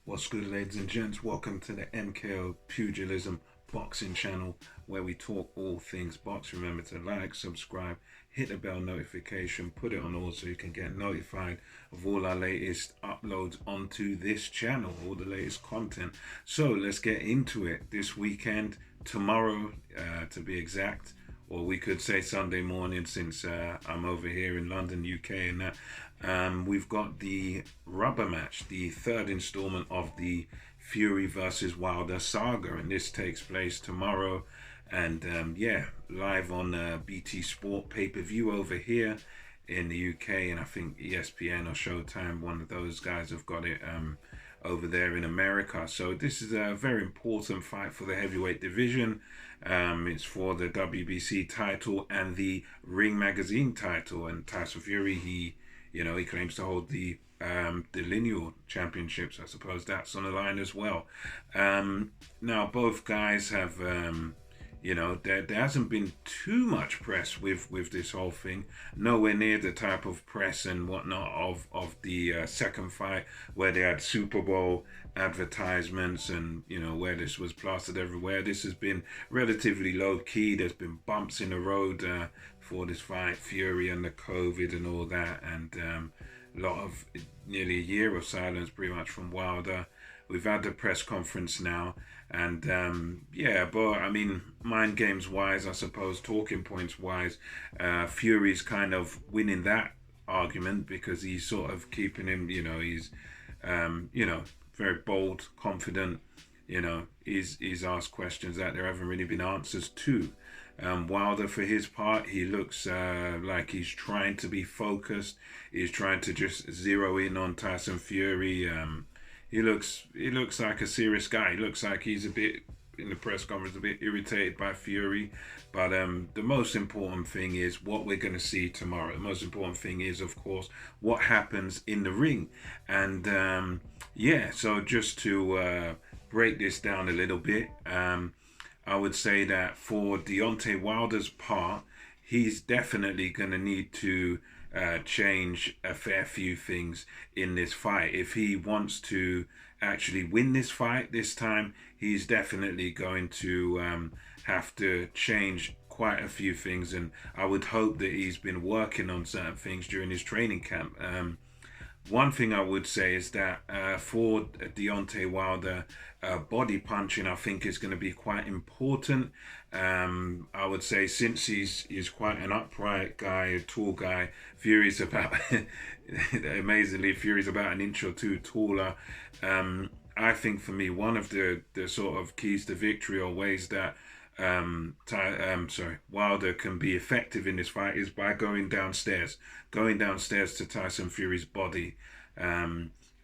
What's good, ladies and gents? Welcome to the MKO Pugilism Boxing channel where we talk all things box. Remember to like, subscribe, hit the bell notification, put it on all so you can get notified of all our latest uploads onto this channel, all the latest content. So let's get into it. This weekend, tomorrow to be exact, or we could say Sunday morning since I'm over here in London, UK, and that. We've got the rubber match, the third installment of the Fury versus Wilder saga, and this takes place tomorrow. And live on BT Sport pay-per-view over here in the UK, and I think ESPN or Showtime, one of those guys have got it over there in America. So this is a very important fight for the heavyweight division. It's for the WBC title and the Ring Magazine title, and Tyson Fury, he claims to hold the lineal championships. I suppose that's on the line as well. Now both guys have there hasn't been too much press with this whole thing. Nowhere near the type of press and whatnot of the second fight, where they had Super Bowl advertisements and where this was plastered everywhere. This has been relatively low key. There's been bumps in the road for this fight, Fury and the COVID and all that, and a lot of nearly a year of silence pretty much from Wilder. We've had the press conference now, and but I mean, mind games wise, I suppose, talking points wise, Fury's kind of winning that argument because he's sort of keeping him, he's very bold, confident. He's asked questions that there haven't really been answers to. Wilder, for his part, he looks like he's trying to be focused. He's trying to just zero in on Tyson Fury. He looks like a serious guy. He looks like he's a bit, in the press conference, a bit irritated by Fury. But the most important thing is what we're going to see tomorrow. The most important thing is, of course, what happens in the ring. And so just to break this down a little bit, I would say that for Deontay Wilder's part, he's definitely going to need to change a fair few things in this fight. If he wants to actually win this fight this time, he's definitely going to have to change quite a few things, and I would hope that he's been working on certain things during his training camp. One thing I would say is that for Deontay Wilder, body punching, I think, is going to be quite important. I would say since he's quite an upright guy, a tall guy, Fury's about, amazingly, Fury's about an inch or two taller. I think for me, one of the sort of keys to victory or ways that Wilder can be effective in this fight is by going downstairs to Tyson Fury's body,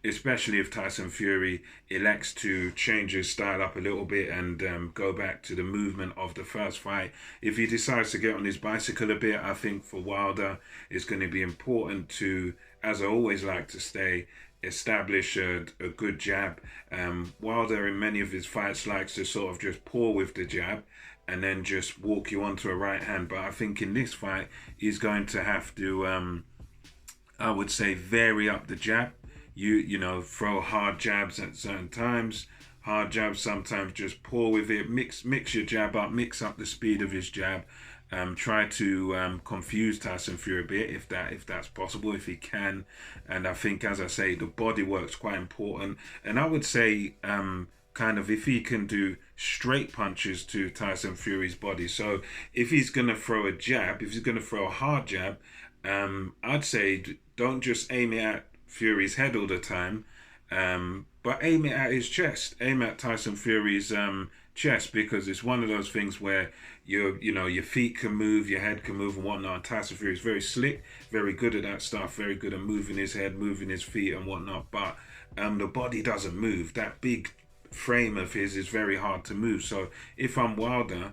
especially if Tyson Fury elects to change his style up a little bit and go back to the movement of the first fight. If he decides to get on his bicycle a bit, I think for Wilder it's going to be important to, as I always like to say, establish a good jab. Wilder in many of his fights likes to sort of just pour with the jab and then just walk you onto a right hand. But I think in this fight, he's going to have to, I would say, vary up the jab. Throw hard jabs at certain times. Hard jabs sometimes, just pour with it. Mix your jab up. Mix up the speed of his jab. Try to confuse Tyson Fury a bit if that's possible, if he can. And I think, as I say, the body work's quite important. And I would say, kind of, if he can do straight punches to Tyson Fury's body. So if he's going to throw a jab, if he's going to throw a hard jab, I'd say don't just aim it at Fury's head all the time, but aim it at his chest. Aim at Tyson Fury's chest, because it's one of those things where your feet can move, your head can move and whatnot. Tyson Fury is very slick, very good at that stuff, very good at moving his head, moving his feet and whatnot, but the body doesn't move. That big frame of his is very hard to move. So if I'm Wilder,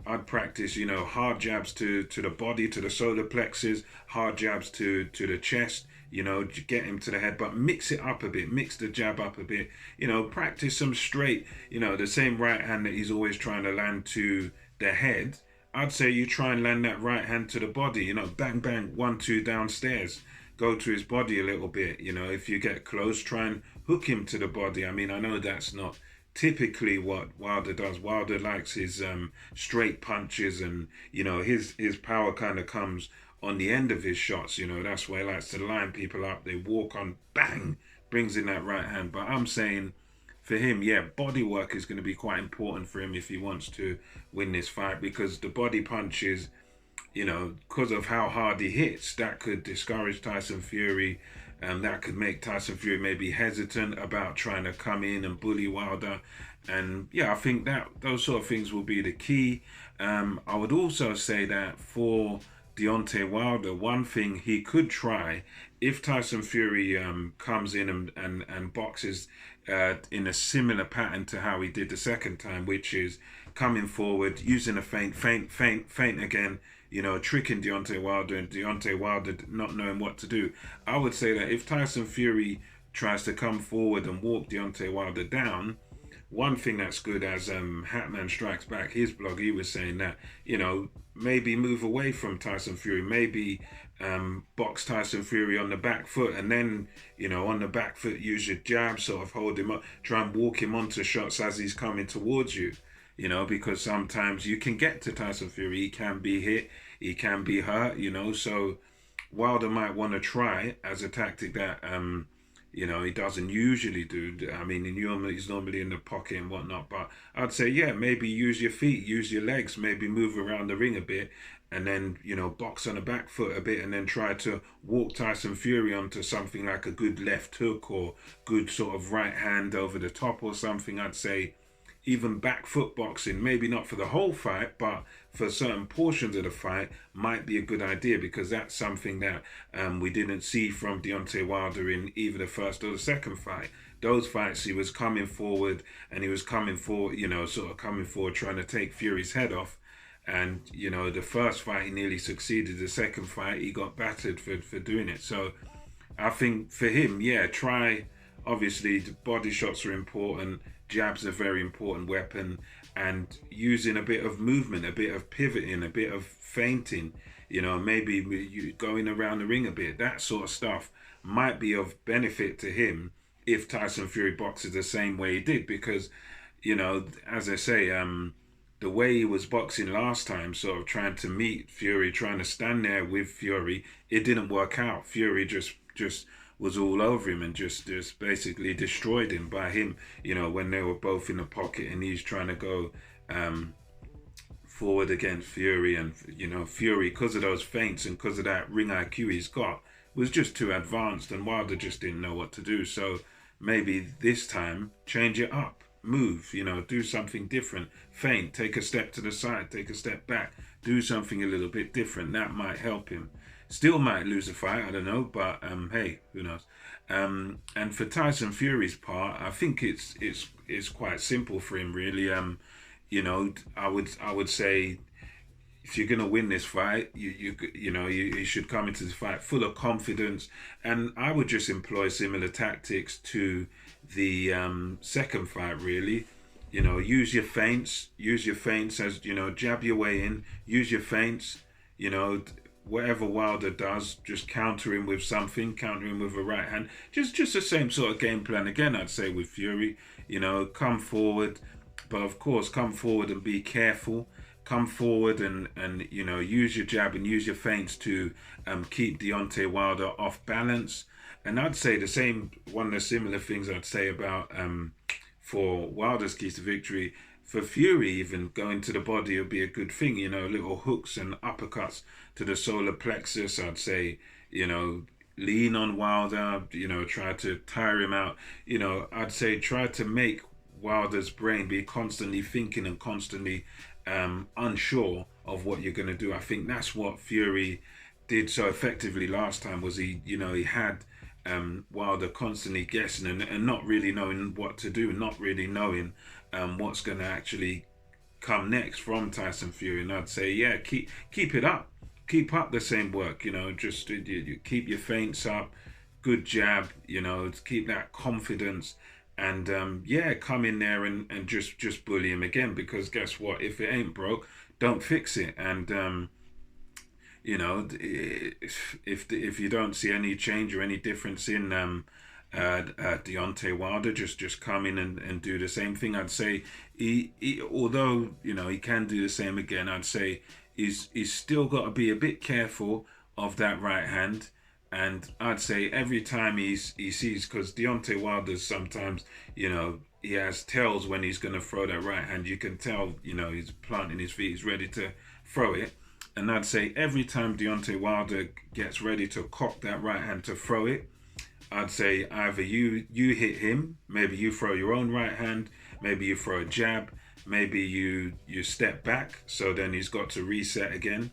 I'd practice, hard jabs to the body, to the solar plexus, hard jabs to the chest, get him to the head, but mix it up a bit, mix the jab up a bit, practice some straight, the same right hand that he's always trying to land to the head. I'd say you try and land that right hand to the body, bang, bang, 1, 2 downstairs. Go to his body a little bit, if you get close, try and hook him to the body. I mean, I know that's not typically what Wilder does. Wilder likes his straight punches, and his power kind of comes on the end of his shots. That's why he likes to line people up. They walk on, bang, brings in that right hand. But I'm saying for him, yeah, body work is going to be quite important for him if he wants to win this fight, because the body punches, because of how hard he hits, that could discourage Tyson Fury. That could make Tyson Fury maybe hesitant about trying to come in and bully Wilder. And yeah, I think that those sort of things will be the key. I would also say that for Deontay Wilder, one thing he could try, if Tyson Fury comes in and boxes in a similar pattern to how he did the second time, which is coming forward, using a feint again, tricking Deontay Wilder, and Deontay Wilder not knowing what to do. I would say that if Tyson Fury tries to come forward and walk Deontay Wilder down, one thing that's good, as Hatman Strikes Back, his blog, he was saying that, maybe move away from Tyson Fury, maybe box Tyson Fury on the back foot, and then, on the back foot, use your jab, sort of hold him up, try and walk him onto shots as he's coming towards you. Because sometimes you can get to Tyson Fury, he can be hit, he can be hurt, so Wilder might want to try as a tactic that, he doesn't usually do. I mean, he's normally in the pocket and whatnot, but I'd say, yeah, maybe use your feet, use your legs, maybe move around the ring a bit, and then, box on the back foot a bit, and then try to walk Tyson Fury onto something like a good left hook or good sort of right hand over the top or something. I'd say even back foot boxing, maybe not for the whole fight, but for certain portions of the fight, might be a good idea, because that's something that we didn't see from Deontay Wilder in either the first or the second fight. Those fights, he was coming forward, and he was coming forward, sort of coming forward, trying to take Fury's head off. And, the first fight, he nearly succeeded. The second fight, he got battered for doing it. So I think for him, yeah, try, obviously, the body shots are important. Jab's a very important weapon, and using a bit of movement, a bit of pivoting, a bit of feinting, maybe you going around the ring a bit, that sort of stuff might be of benefit to him if Tyson Fury boxes the same way he did, because, as I say, the way he was boxing last time, sort of trying to meet Fury, trying to stand there with Fury, it didn't work out. Fury just was all over him and just basically destroyed him by him, when they were both in the pocket and he's trying to go forward against Fury. And, Fury, because of those feints and because of that ring IQ he's got, was just too advanced, and Wilder just didn't know what to do. So maybe this time, change it up, move, do something different, feint, take a step to the side, take a step back, do something a little bit different. That might help him. Still might lose a fight, I don't know, but hey, who knows? And for Tyson Fury's part, I think it's quite simple for him, really. I would say, if you're gonna win this fight, you should come into this fight full of confidence, and I would just employ similar tactics to the second fight, really. Use your feints as jab your way in, use your feints, whatever Wilder does, just counter him with something, counter him with a right hand. Just the same sort of game plan again, I'd say, with Fury. Come forward, but of course, come forward and be careful. Come forward and use your jab and use your feints to keep Deontay Wilder off balance. And I'd say the same, one of the similar things I'd say about for Wilder's keys to victory. For Fury, even going to the body would be a good thing, little hooks and uppercuts to the solar plexus. I'd say, lean on Wilder, try to tire him out. I'd say try to make Wilder's brain be constantly thinking and constantly unsure of what you're going to do. I think that's what Fury did so effectively last time, was he had Wilder constantly guessing and not really knowing what to do, not really knowing what's going to actually come next from Tyson Fury. And I'd say, yeah, keep it up. Keep up the same work, just you keep your feints up, good jab, keep that confidence. And come in there and just bully him again, because guess what? If it ain't broke, don't fix it. And if you don't see any change or any difference in Deontay Wilder just come in and do the same thing. I'd say he although he can do the same again, I'd say he's still got to be a bit careful of that right hand. And I'd say every time he sees, because Deontay Wilder sometimes he has tells when he's going to throw that right hand. You can tell he's planting his feet, he's ready to throw it. And I'd say every time Deontay Wilder gets ready to cock that right hand to throw it, I'd say either you hit him, maybe you throw your own right hand, maybe you throw a jab, maybe you step back, so then he's got to reset again,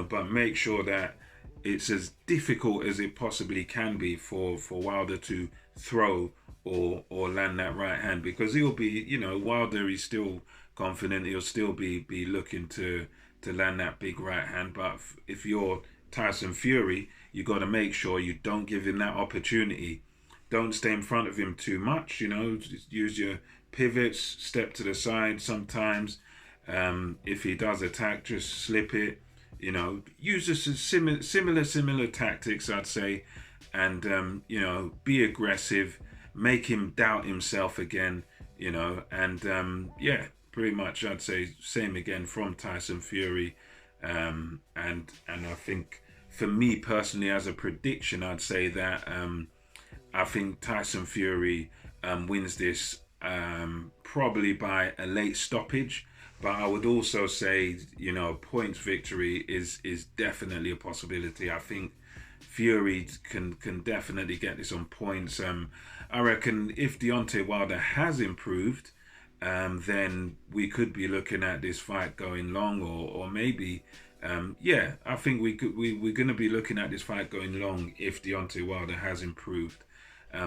but make sure that it's as difficult as it possibly can be for Wilder to throw or land that right hand, because he'll be, Wilder, he's still confident, he'll still be looking to land that big right hand. But if you're Tyson Fury, you got to make sure you don't give him that opportunity. Don't stay in front of him too much. Just use your pivots, step to the side sometimes. If he does attack, just slip it. Use a similar tactics, I'd say, and be aggressive, make him doubt himself again. Pretty much I'd say same again from Tyson Fury, and I think for me personally, as a prediction, I'd say that I think Tyson Fury wins this probably by a late stoppage. But I would also say, points victory is definitely a possibility. I think Fury can definitely get this on points. I reckon if Deontay Wilder has improved, then we could be looking at this fight going long, or maybe, I think we're going to be looking at this fight going long if Deontay Wilder has improved,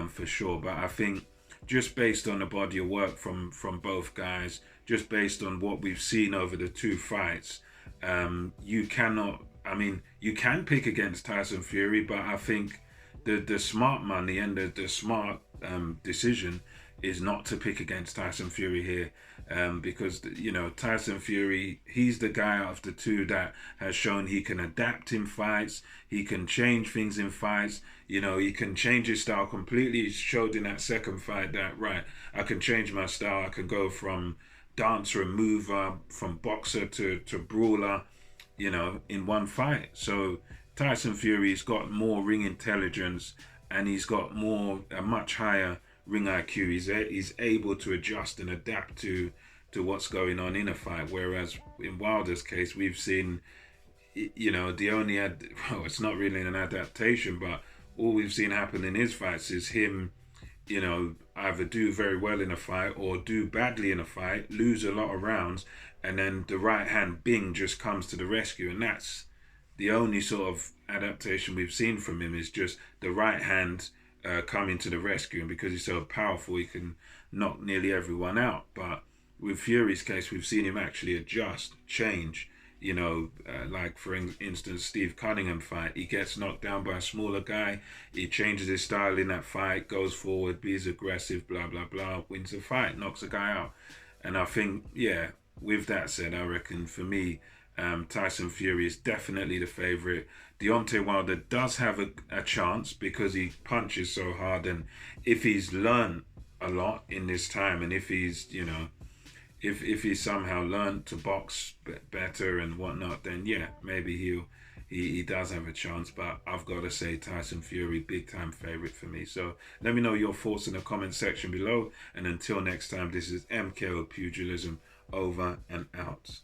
for sure. But I think just based on the body of work from both guys, just based on what we've seen over the two fights, you can pick against Tyson Fury, but I think the smart money and the smart decision is not to pick against Tyson Fury here, because Tyson Fury, he's the guy out of the two that has shown he can adapt in fights, he can change things in fights, he can change his style completely. He showed in that second fight that, right, I can change my style, I can go from dancer and mover, from boxer to brawler, in one fight. So Tyson Fury's got more ring intelligence, and he's got a much higher ring IQ. He's able to adjust and adapt to what's going on in a fight. Whereas in Wilder's case, we've seen, it's not really an adaptation, but all we've seen happen in his fights is him, either do very well in a fight or do badly in a fight, lose a lot of rounds, and then the right hand bing just comes to the rescue. And that's the only sort of adaptation we've seen from him, is just the right hand coming to the rescue. And because he's so powerful, he can knock nearly everyone out. But with Fury's case, we've seen him actually adjust, change. Like for instance, Steve Cunningham fight, he gets knocked down by a smaller guy, he changes his style in that fight, goes forward, be aggressive, blah blah blah, wins the fight, knocks a guy out. And I think, with that said, I reckon for me, Tyson Fury is definitely the favorite. Deontay Wilder does have a chance because he punches so hard, and if he's learned a lot in this time, and if he's if he somehow learned to box better and whatnot, then maybe he does have a chance. But I've got to say, Tyson Fury, big time favorite for me. So let me know your thoughts in the comment section below, and until next time, this is MKO Pugilism, over and out.